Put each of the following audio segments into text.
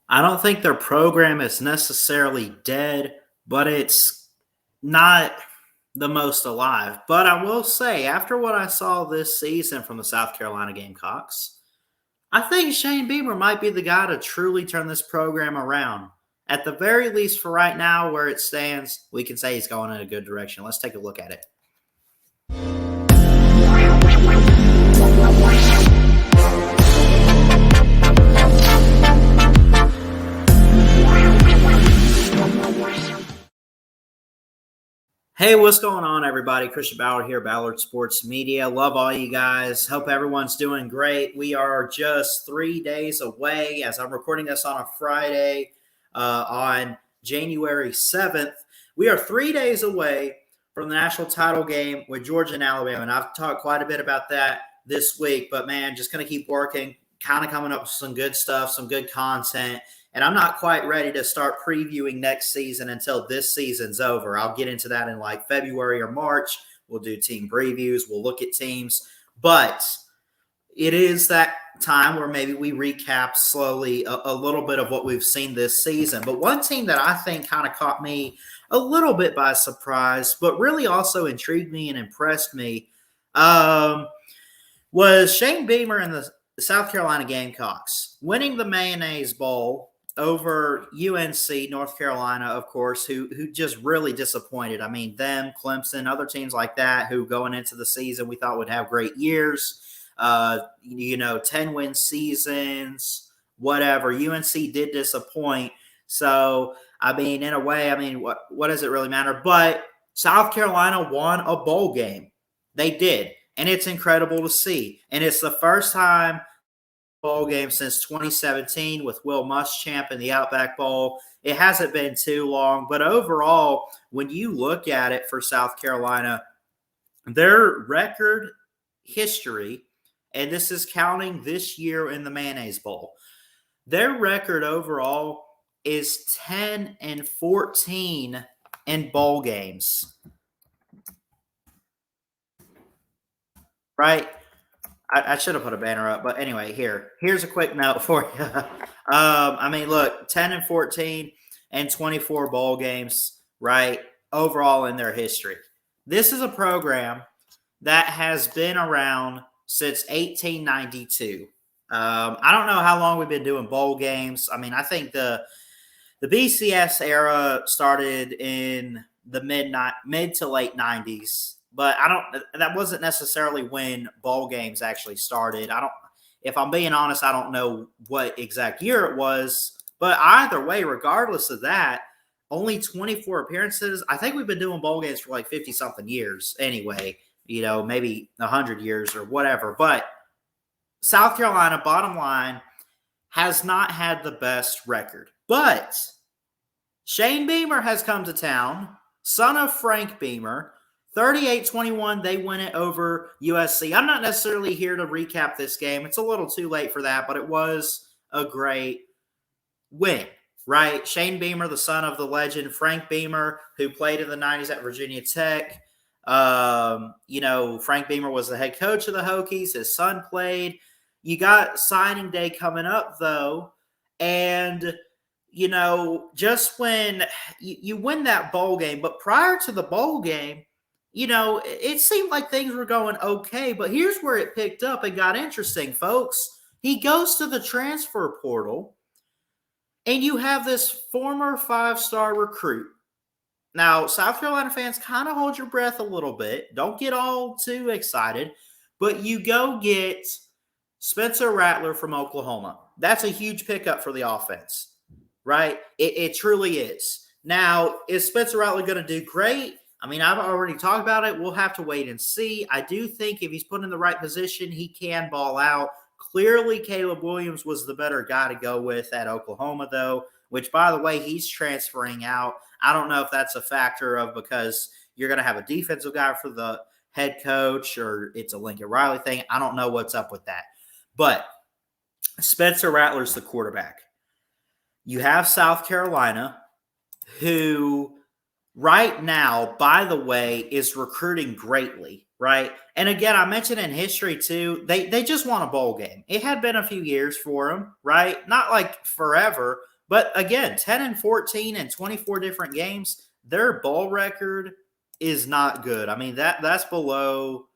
I don't think their program is necessarily dead, but it's not the most alive. But I will say, after what I saw this season from the South Carolina Gamecocks, I think Shane Beamer might be the guy to truly turn this program around. At the very least, for right now, where it stands, we can say he's going in a good direction. Let's take a look at it. Hey, what's going on, everybody? Christian Ballard here, Ballard Sports Media. Love all you guys. Hope everyone's doing great. We are just 3 days away, as I'm recording this on a Friday on January 7th. We are 3 days away from the national title game with Georgia and Alabama, and I've talked quite a bit about that this week. But, man, just going to keep working, kind of coming up with some good stuff, some good content. And I'm not quite ready to start previewing next season until this season's over. I'll get into that in like February or March. We'll do team previews. We'll look at teams. But it is that time where maybe we recap slowly a little bit of what we've seen this season. But one team that I think kind of caught me a little bit by surprise, but really also intrigued me and impressed me, was Shane Beamer and the South Carolina Gamecocks winning the Mayonnaise Bowl over UNC, North Carolina, of course, who just really disappointed. I mean, them, Clemson, other teams like that who going into the season we thought would have great years, 10-win seasons, whatever. UNC did disappoint. So, I mean, in a way, what does it really matter? But South Carolina won a bowl game. They did. And it's incredible to see. And it's the first time bowl game since 2017 with Will Muschamp in the Outback Bowl. It hasn't been too long, but overall, when you look at it for South Carolina, their record history, and this is counting this year in the Mayonnaise Bowl, their record overall is 10-14 in bowl games. Right? I should have put a banner up, but anyway, here's a quick note for you. Look, 10-14 and 24 bowl games, right, overall in their history. This is a program that has been around since 1892. I don't know how long we've been doing bowl games. I mean, I think the BCS era started in the mid to late 90s. But that wasn't necessarily when bowl games actually started. If I'm being honest, I don't know what exact year it was. But either way, regardless of that, only 24 appearances. I think we've been doing bowl games for like 50-something years anyway, maybe 100 years or whatever. But South Carolina, bottom line, has not had the best record. But Shane Beamer has come to town, son of Frank Beamer. 38-21, they win it over USC. I'm not necessarily here to recap this game. It's a little too late for that, but it was a great win, right? Shane Beamer, the son of the legend Frank Beamer, who played in the 90s at Virginia Tech. Frank Beamer was the head coach of the Hokies. His son played. You got signing day coming up, though, and just when you win that bowl game, but prior to the bowl game, it seemed like things were going okay, but here's where it picked up and got interesting, folks. He goes to the transfer portal, and you have this former 5-star recruit. Now, South Carolina fans, kind of hold your breath a little bit. Don't get all too excited, but you go get Spencer Rattler from Oklahoma. That's a huge pickup for the offense, right? It truly is. Now, is Spencer Rattler going to do great? I mean, I've already talked about it. We'll have to wait and see. I do think if he's put in the right position, he can ball out. Clearly, Caleb Williams was the better guy to go with at Oklahoma, though, which, by the way, he's transferring out. I don't know if that's a factor of because you're going to have a defensive guy for the head coach or it's a Lincoln Riley thing. I don't know what's up with that. But Spencer Rattler's the quarterback. You have South Carolina, who right now, by the way, is recruiting greatly, right? And again, I mentioned in history too, they just won a bowl game. It had been a few years for them, right? Not like forever, But again, 10-14 and 24 different games, their bowl record is not good. I mean, that's below.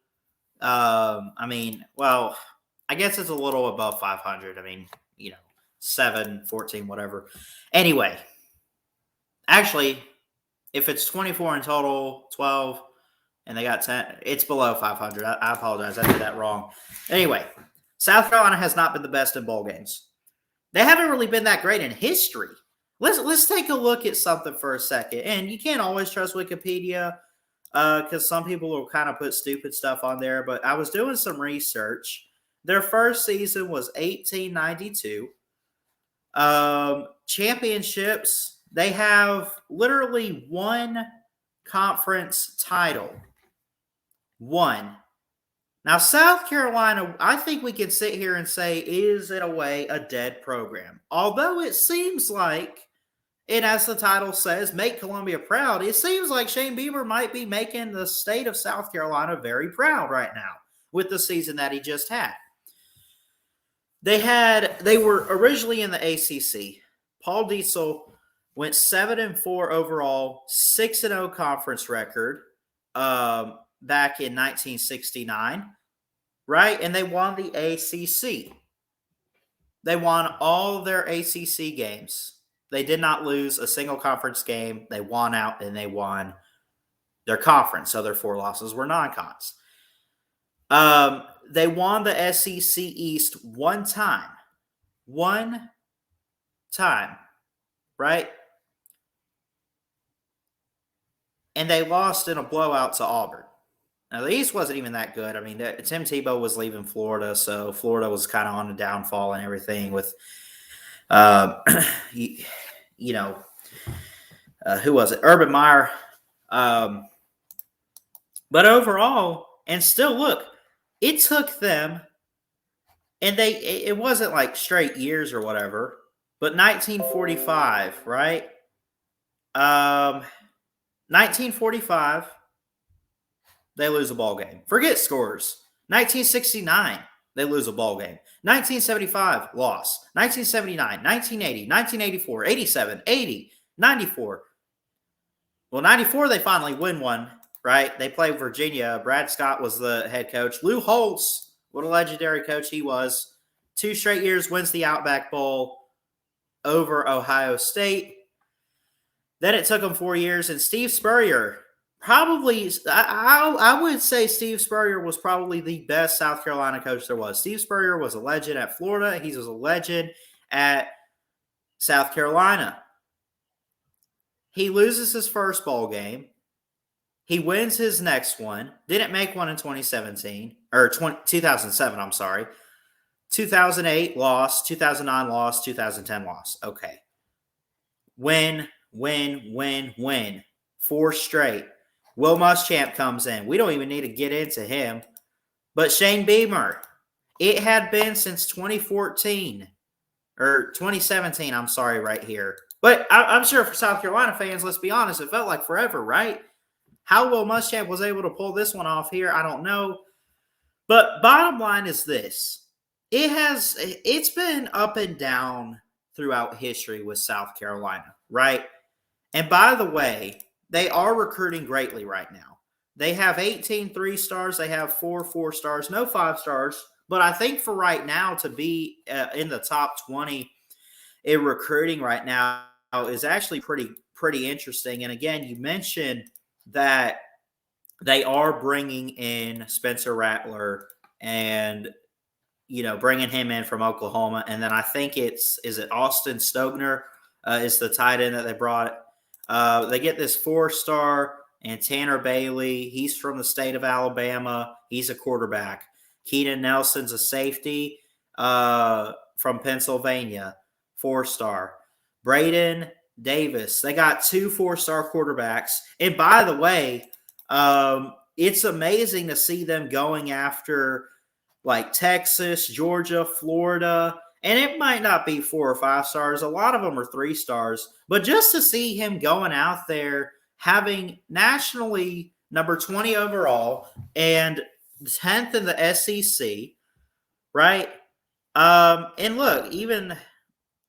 Well, I guess it's a little above 500. I mean, 7-14, whatever. Anyway, actually, if it's 24 in total, 12, and they got 10, it's below 500. I apologize. I did that wrong. Anyway, South Carolina has not been the best in bowl games. They haven't really been that great in history. Let's take a look at something for a second. And you can't always trust Wikipedia because some people will kind of put stupid stuff on there. But I was doing some research. Their first season was 1892. Championships, they have literally one conference title. One. Now, South Carolina, I think we can sit here and say, is in a way a dead program. Although it seems like, and as the title says, make Columbia proud, it seems like Shane Beamer might be making the state of South Carolina very proud right now with the season that he just had. They were originally in the ACC. Paul Diesel went 7-4 overall, 6-0 conference record back in 1969, right? And they won the ACC. They won all their ACC games. They did not lose a single conference game. They won out and they won their conference. So their 4 losses were non-cons. They won the SEC East one time. One time, right? And they lost in a blowout to Auburn. Now, the East wasn't even that good. I mean, Tim Tebow was leaving Florida, so Florida was kind of on the downfall and everything with, who was it? Urban Meyer. But overall, and still, look, it took them, and it wasn't like straight years or whatever, but 1945, right? 1945, they lose a ball game. Forget scores. 1969, they lose a ball game. 1975, loss. 1979, 1980, 1984, 87, 80, 94. Well, 94, they finally win one, right? They played Virginia. Brad Scott was the head coach. Lou Holtz, what a legendary coach he was. 2 straight years, wins the Outback Bowl over Ohio State. Then it took them 4 years, and Steve Spurrier, probably, I would say Steve Spurrier was probably the best South Carolina coach there was. Steve Spurrier was a legend at Florida. He was a legend at South Carolina. He loses his first bowl game. He wins his next one. Didn't make one in 2017, or 2007, I'm sorry. 2008, lost. 2009, lost. 2010, lost. Okay. Win. 4 straight. Will Muschamp comes in. We don't even need to get into him. But Shane Beamer, it had been since 2014 or 2017, I'm sorry, right here. But I'm sure for South Carolina fans, let's be honest, it felt like forever, right? How Will Muschamp was able to pull this one off here, I don't know. But bottom line is this. It's been up and down throughout history with South Carolina, right? And by the way, they are recruiting greatly right now. They have 18 3-stars. They have 4 4-stars, no 5-stars. But I think for right now to be in the top 20 in recruiting right now is actually pretty interesting. And again, you mentioned that they are bringing in Spencer Rattler and, bringing him in from Oklahoma. And then I think is it Austin Stogner is the tight end that they brought. They get this 4-star and Tanner Bailey. He's from the state of Alabama. He's a quarterback. Keenan Nelson's a safety from Pennsylvania, 4-star. Braden Davis. They got 2 4-star quarterbacks. And by the way, it's amazing to see them going after like Texas, Georgia, Florida. And it might not be 4 or 5 stars. A lot of them are 3 stars. But just to see him going out there, having nationally number 20 overall and 10th in the SEC, right? And look, even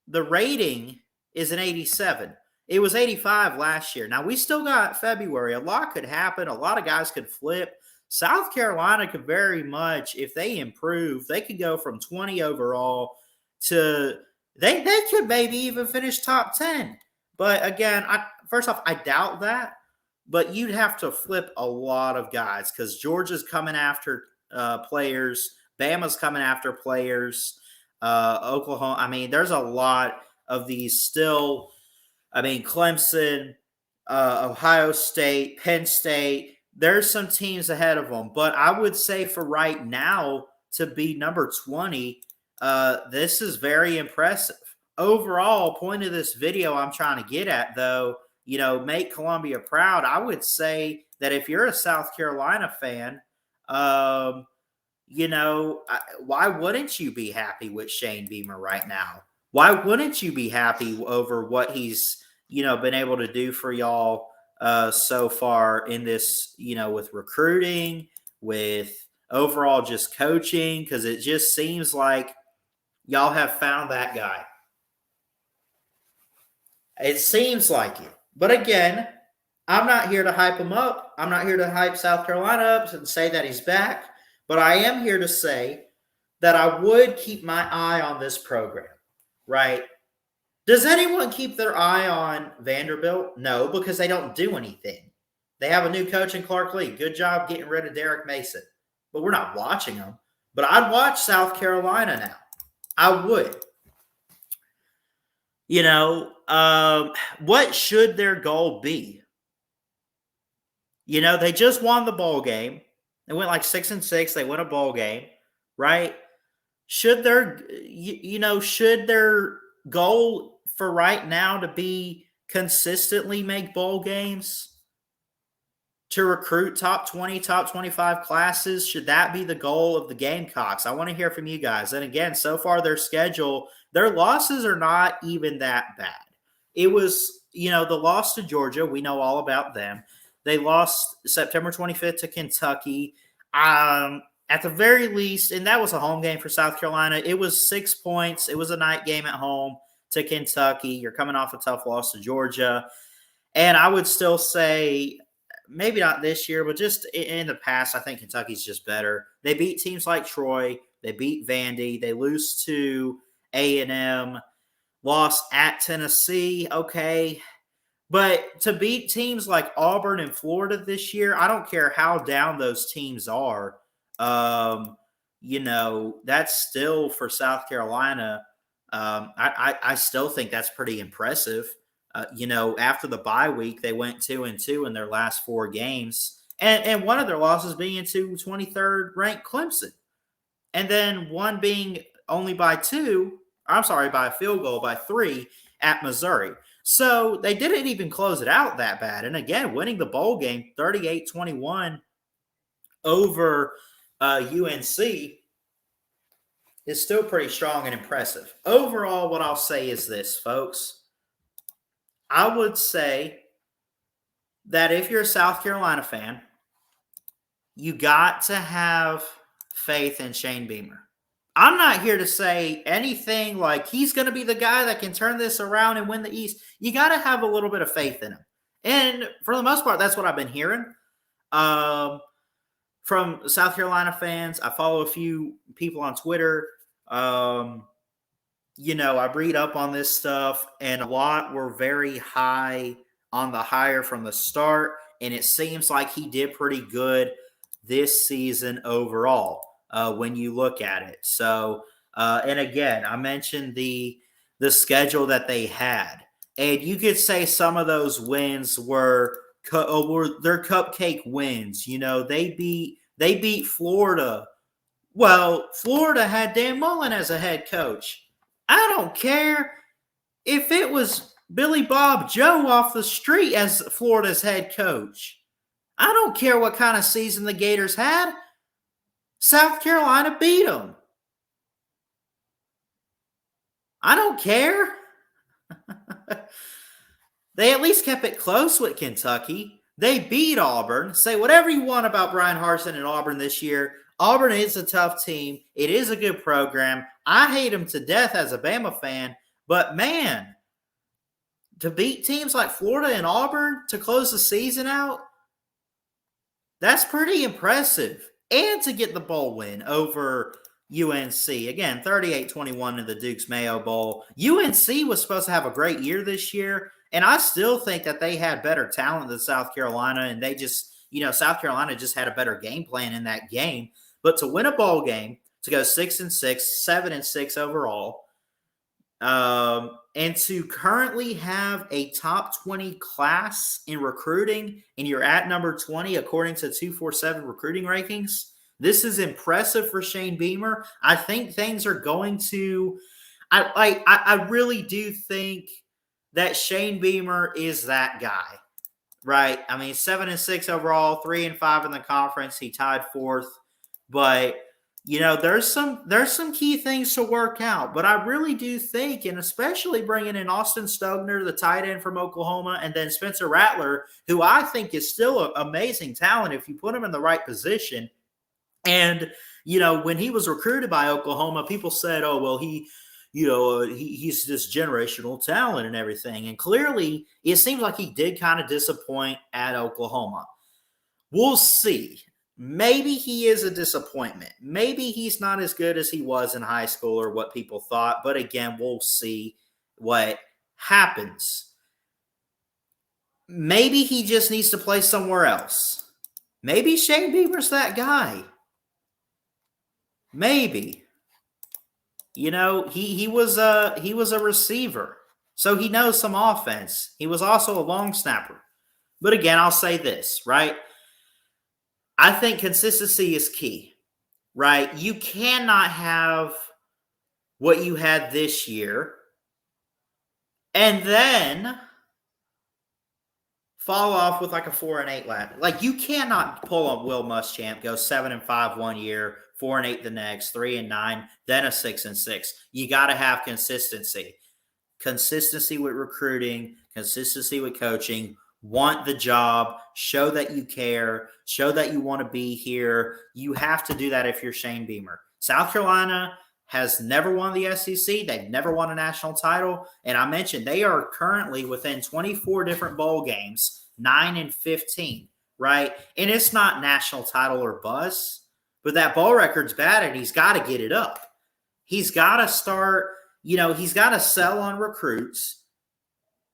the rating is an 87. It was 85 last year. Now, we still got February. A lot could happen. A lot of guys could flip. South Carolina could very much, if they improve, they could go from 20 overall to they could maybe even finish top 10. But again, first off, I doubt that. But you'd have to flip a lot of guys because Georgia's coming after players. Bama's coming after players. Oklahoma. I mean, there's a lot of these still. I mean, Clemson, Ohio State, Penn State. There's some teams ahead of them. But I would say for right now to be number 20, this is very impressive. Overall, point of this video I'm trying to get at, though, make Columbia proud. I would say that if you're a South Carolina fan, why wouldn't you be happy with Shane Beamer right now? Why wouldn't you be happy over what he's, been able to do for y'all so far in this, with recruiting, with overall just coaching? Because it just seems like y'all have found that guy. It seems like it. But again, I'm not here to hype him up. I'm not here to hype South Carolina up and say that he's back. But I am here to say that I would keep my eye on this program, right? Does anyone keep their eye on Vanderbilt? No, because they don't do anything. They have a new coach in Clark Lee. Good job getting rid of Derek Mason. But we're not watching them. But I'd watch South Carolina now. I would. What should their goal be? They just won the bowl game. They went like 6-6. They won a bowl game, right? Should their goal for right now to be consistently make bowl games? To recruit top 20, top 25 classes? Should that be the goal of the Gamecocks? I want to hear from you guys. And again, so far their schedule, their losses are not even that bad. It was, the loss to Georgia. We know all about them. They lost September 25th to Kentucky. At the very least, and that was a home game for South Carolina, it was 6 points. It was a night game at home to Kentucky. You're coming off a tough loss to Georgia. And I would still say, maybe not this year, but just in the past, I think Kentucky's just better. They beat teams like Troy. They beat Vandy. They lose to A&M. Lost at Tennessee. Okay. But to beat teams like Auburn and Florida this year, I don't care how down those teams are. That's still for South Carolina. I still think that's pretty impressive. After the bye week, they went 2-2 in their last 4 games. And one of their losses being to 23rd ranked Clemson. And then one being only by a field goal by 3 at Missouri. So they didn't even close it out that bad. And again, winning the bowl game 38-21 over UNC is still pretty strong and impressive. Overall, what I'll say is this, folks. I would say that if you're a South Carolina fan, you got to have faith in Shane Beamer. I'm not here to say anything like he's going to be the guy that can turn this around and win the East. You got to have a little bit of faith in him. And for the most part, that's what I've been hearing from South Carolina fans. I follow a few people on Twitter. I read up on this stuff, and a lot were very high on the hire from the start, and it seems like he did pretty good this season overall. When you look at it. So, and again, I mentioned the schedule that they had. And you could say some of those wins were their cupcake wins. They beat Florida. Well, Florida had Dan Mullen as a head coach. I don't care if it was Billy Bob Joe off the street as Florida's head coach. I don't care what kind of season the Gators had. South Carolina beat them. I don't care. They at least kept it close with Kentucky. They beat Auburn. Say whatever you want about Brian Harsin and Auburn this year. Auburn is a tough team. It is a good program. I hate them to death as a Bama fan. But, man, to beat teams like Florida and Auburn to close the season out, that's pretty impressive. And to get the bowl win over UNC. Again, 38-21 in the Duke's Mayo Bowl. UNC was supposed to have a great year this year, and I still think that they had better talent than South Carolina, and they just, South Carolina just had a better game plan in that game. But to win a bowl game, to go 6-6, 7-6 overall, and to currently have a top 20 class in recruiting, and you're at number 20 according to 247 recruiting rankings, this is impressive for Shane Beamer. I think things are going to I really do think that Shane Beamer is that guy, right? I mean, 7-6 overall, 3-5 in the conference. He tied fourth, but there's some key things to work out. But I really do think, and especially bringing in Austin Stogner, the tight end from Oklahoma, and then Spencer Rattler, who I think is still an amazing talent if you put him in the right position. And when he was recruited by Oklahoma, people said, "Oh, well, he's this generational talent and everything." And clearly, it seems like he did kind of disappoint at Oklahoma. We'll see. Maybe he is a disappointment. Maybe he's not as good as he was in high school or what people thought. But again, we'll see what happens. Maybe he just needs to play somewhere else. Maybe Shane Beamer's that guy. Maybe. He was a receiver, so he knows some offense. He was also a long snapper. But again, I'll say this, right? I think consistency is key, right? You cannot have what you had this year and then fall off with like a 4-8 last. Like, you cannot pull on Will Muschamp, go 7-5 one year, 4-8 the next, 3-9, then a 6-6. You got to have consistency. Consistency with recruiting, consistency with coaching. Want the job, show that you care, show that you want to be here. You have to do that if you're Shane Beamer. South Carolina has never won the SEC. They've never won a national title. And I mentioned they are currently within 24 different bowl games, 9-15, right? And it's not national title or bust, but that bowl record's bad, and he's got to get it up. He's got to start, he's got to sell on recruits,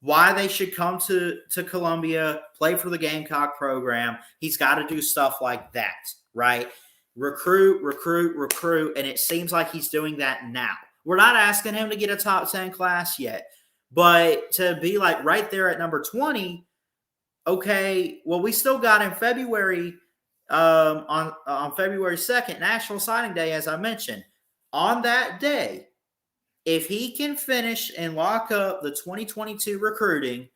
why they should come to Columbia, play for the Gamecock program. He's got to do stuff like that, right? Recruit, and it seems like he's doing that now. We're not asking him to get a top 10 class yet, but to be like right there at number 20, okay, well, we still got in February, on February 2nd, National Signing Day, as I mentioned. On that day, if he can finish and lock up the 2022 recruiting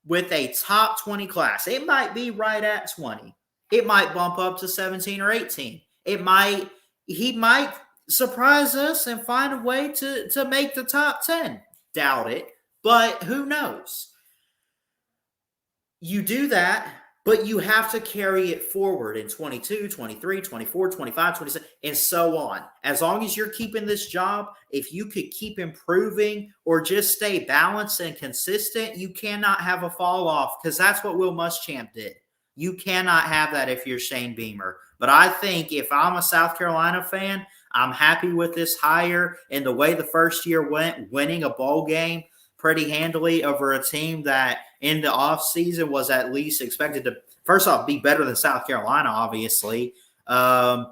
with a top 20 class, it might be right at 20. It might bump up to 17 or 18. He might surprise us and find a way to make the top 10. Doubt it, but who knows? You do that, but you have to carry it forward in 22, 23, 24, 25, 26, and so on. As long as you're keeping this job, if you could keep improving or just stay balanced and consistent, you cannot have a fall off, because that's what Will Muschamp did. You cannot have that if you're Shane Beamer. But I think if I'm a South Carolina fan, I'm happy with this hire and the way the first year went, winning a bowl game pretty handily over a team that in the offseason was at least expected to, first off, be better than South Carolina, obviously. I'd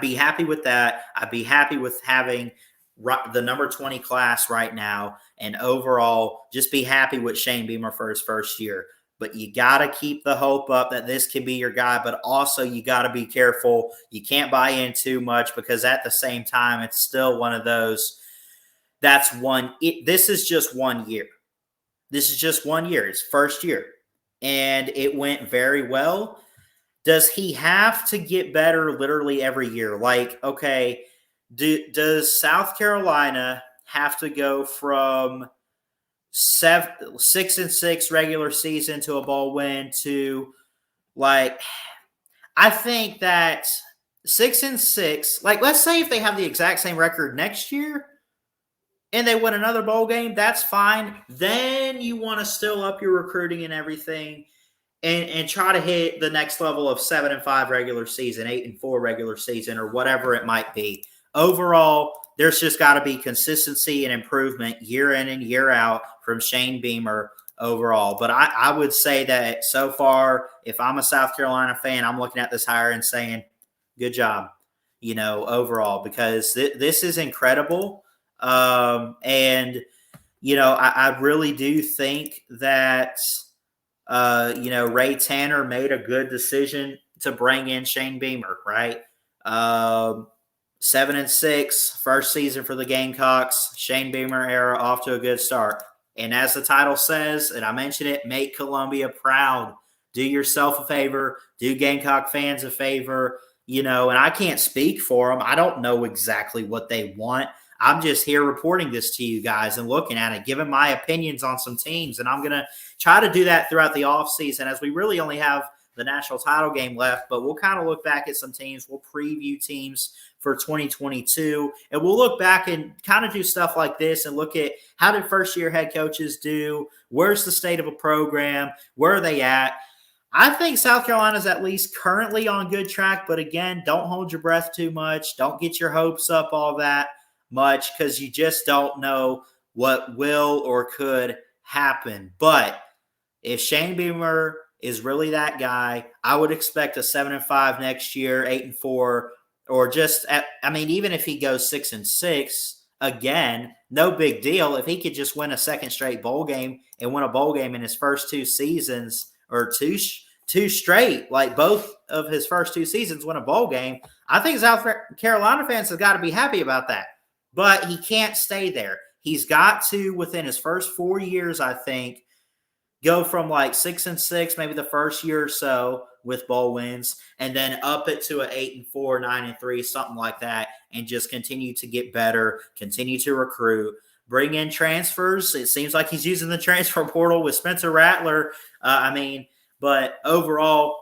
be happy with that. I'd be happy with having the number 20 class right now, and overall just be happy with Shane Beamer for his first year. But you got to keep the hope up that this can be your guy, but also you got to be careful. You can't buy in too much, because at the same time, it's still one of those – this is just 1 year. This is just 1 year. It's first year. And it went very well. Does he have to get better literally every year? Like, okay, does South Carolina have to go from 6-6 regular season to a bowl win to, like, I think that 6-6, like, let's say if they have the exact same record next year, and they win another bowl game, that's fine. Then you want to still up your recruiting and everything and try to hit the next level of 7-5 regular season, 8-4 regular season, or whatever it might be. Overall, there's just got to be consistency and improvement year in and year out from Shane Beamer overall. But I would say that so far, if I'm a South Carolina fan, I'm looking at this hire and saying, good job, overall, because this is incredible. And, I really do think that, Ray Tanner made a good decision to bring in Shane Beamer, right? 7-6, first season for the Gamecocks. Shane Beamer era off to a good start. And as the title says, and I mentioned it, make Columbia proud. Do yourself a favor. Do Gamecock fans a favor. And I can't speak for them. I don't know exactly what they want. I'm just here reporting this to you guys and looking at it, giving my opinions on some teams. And I'm going to try to do that throughout the offseason, as we really only have the national title game left. But we'll kind of look back at some teams. We'll preview teams for 2022. And we'll look back and kind of do stuff like this and look at how did first-year head coaches do? Where's the state of a program? Where are they at? I think South Carolina's at least currently on good track. But again, don't hold your breath too much. Don't get your hopes up all that much, because you just don't know what will or could happen. But if Shane Beamer is really that guy, I would expect a 7-5 next year, 8-4, or just even if he goes 6-6 again, no big deal. If he could just win a second straight bowl game and win a bowl game in his first two seasons, or two straight, like both of his first two seasons win a bowl game, I think South Carolina fans have got to be happy about that. But he can't stay there. He's got to, within his first 4 years, I think, go from like 6-6, maybe the first year or so with bowl wins, and then up it to an 8-4, 9-3, something like that, and just continue to get better, continue to recruit, bring in transfers. It seems like he's using the transfer portal with Spencer Rattler. But overall,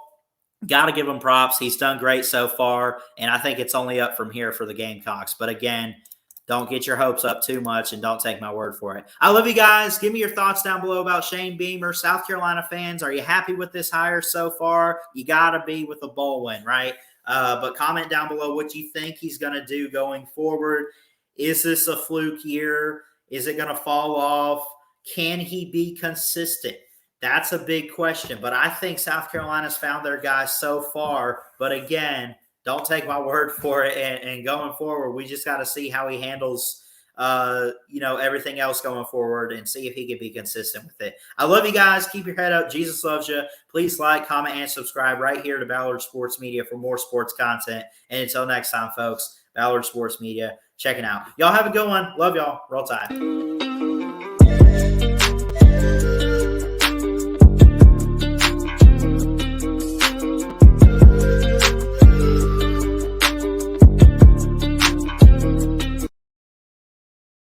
got to give him props. He's done great so far, and I think it's only up from here for the Gamecocks. But again, don't get your hopes up too much, and don't take my word for it. I love you guys. Give me your thoughts down below about Shane Beamer. South Carolina fans, are you happy with this hire so far? You got to be with a bowl win, right? But comment down below what you think he's going to do going forward. Is this a fluke year? Is it going to fall off? Can he be consistent? That's a big question. But I think South Carolina's found their guy so far. But again, don't take my word for it. And going forward, we just got to see how he handles, everything else going forward, and see if he can be consistent with it. I love you guys. Keep your head up. Jesus loves you. Please like, comment, and subscribe right here to Ballard Sports Media for more sports content. And until next time, folks, Ballard Sports Media, checking out. Y'all have a good one. Love y'all. Roll Tide.